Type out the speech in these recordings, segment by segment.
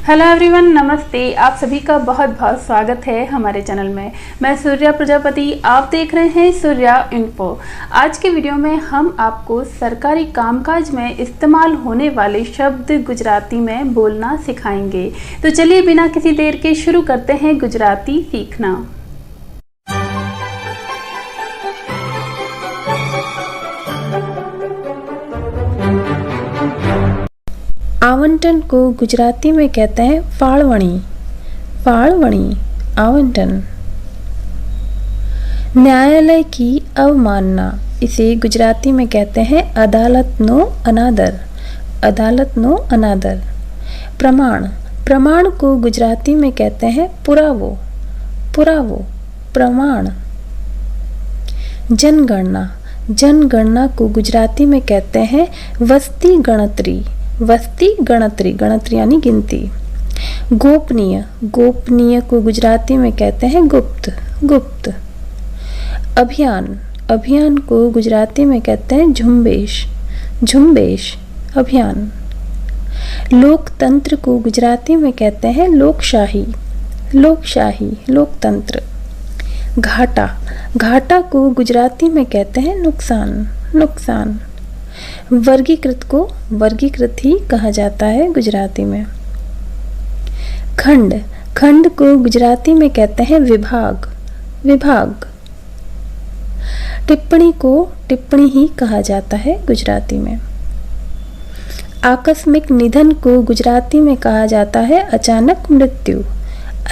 Hello everyone, नमस्ते। आप सभी का बहुत बहुत स्वागत है हमारे चैनल में। मैं सूर्या प्रजापति, आप देख रहे हैं सूर्या इन्फो। आज के वीडियो में हम आपको सरकारी कामकाज में इस्तेमाल होने वाले शब्द गुजराती में बोलना सिखाएंगे। तो चलिए बिना किसी देर के शुरू करते हैं गुजराती सीखना। आवंटन को गुजराती में कहते हैं फाळवणी। फाळवणी आवंटन। न्यायालय की अवमानना, इसे गुजराती में कहते हैं अदालतनो अनादर। अदालतनो अनादर। प्रमाण। प्रमाण को गुजराती में कहते हैं पुरावो। पुरावो प्रमाण। जनगणना। जनगणना को गुजराती में कहते हैं वस्ती गणतरी। वस्ती गणतरी, गणतरी यानी गिनती। गोपनीय। गोपनीय को गुजराती में कहते हैं गुप्त। गुप्त। अभियान। अभियान को गुजराती में कहते हैं झुंबेश। झुंबेश अभियान। लोकतंत्र को गुजराती में कहते हैं लोकशाही। लोकशाही लोकतंत्र। घाटा। घाटा को गुजराती में कहते हैं नुकसान। नुकसान। वर्गीकृत को वर्गीकृत ही कहा जाता है गुजराती में। खंड। खंड को गुजराती में कहते हैं विभाग। विभाग। टिप्पणी को टिप्पणी ही कहा जाता है गुजराती में। आकस्मिक निधन को गुजराती में कहा जाता है अचानक मृत्यु।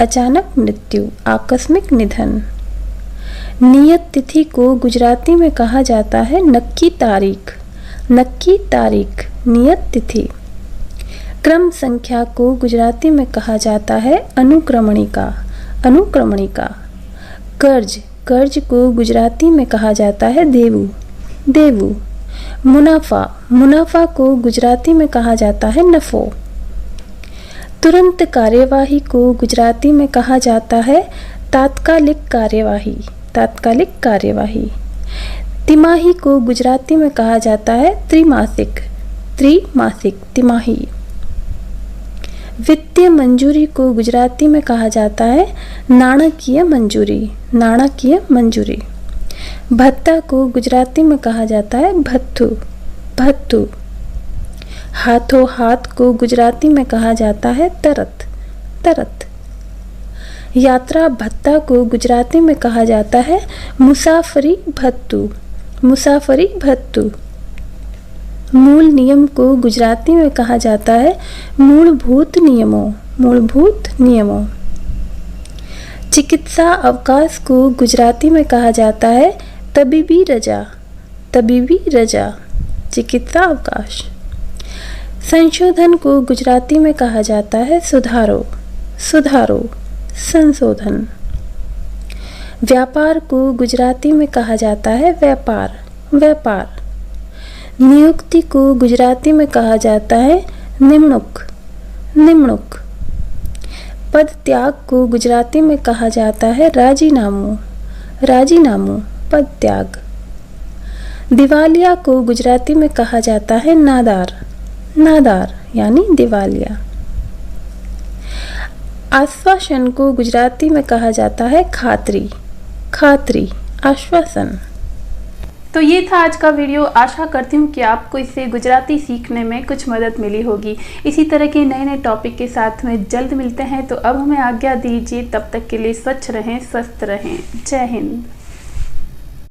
अचानक मृत्यु आकस्मिक निधन। नियत तिथि को गुजराती में कहा जाता है नक्की तारीख। नक्की तारीख नियत तिथि। क्रम संख्या को गुजराती में कहा जाता है अनुक्रमणिका। अनुक्रमणिका। कर्ज। कर्ज को गुजराती में कहा जाता है देवू। देवू। मुनाफा। मुनाफा को गुजराती में कहा जाता है नफो। तुरंत कार्यवाही को गुजराती में कहा जाता है तात्कालिक कार्यवाही। तात्कालिक कार्यवाही। तिमाही को गुजराती में कहा जाता है त्रिमासिक। त्रिमासिक तिमाही। वित्तीय मंजूरी को गुजराती में कहा जाता है नाणकीय मंजूरी। नाणकीय मंजूरी। भत्ता को गुजराती में कहा जाता है भत्थू। भत्थू। हाथों हाथ को गुजराती में कहा जाता है तरत। तरत। यात्रा भत्ता को गुजराती में कहा जाता है मुसाफरी भत्तू। मुसाफरी भत्तू। मूल नियम को गुजराती में कहा जाता है मूलभूत नियमों। मूलभूत नियमों। चिकित्सा अवकाश को गुजराती में कहा जाता है तबीबी रजा। तबीबी रजा चिकित्सा अवकाश। संशोधन को गुजराती में कहा जाता है सुधारो। सुधारो संशोधन। व्यापार को गुजराती में कहा जाता है व्यापार। व्यापार। नियुक्ति को गुजराती में कहा जाता है निमणूक। निमणूक। पद त्याग को गुजराती में कहा जाता है राजीनामू। राजीनामू पद त्याग। दिवालिया को गुजराती में कहा जाता है नादार। नादार यानी दिवालिया। आश्वासन को गुजराती में कहा जाता है खातरी। खातरी आश्वासन। तो ये था आज का वीडियो। आशा करती हूँ कि आपको इससे गुजराती सीखने में कुछ मदद मिली होगी। इसी तरह के नए नए टॉपिक के साथ में जल्द मिलते हैं। तो अब हमें आज्ञा दीजिए, तब तक के लिए स्वच्छ रहें, स्वस्थ रहें। जय हिंद।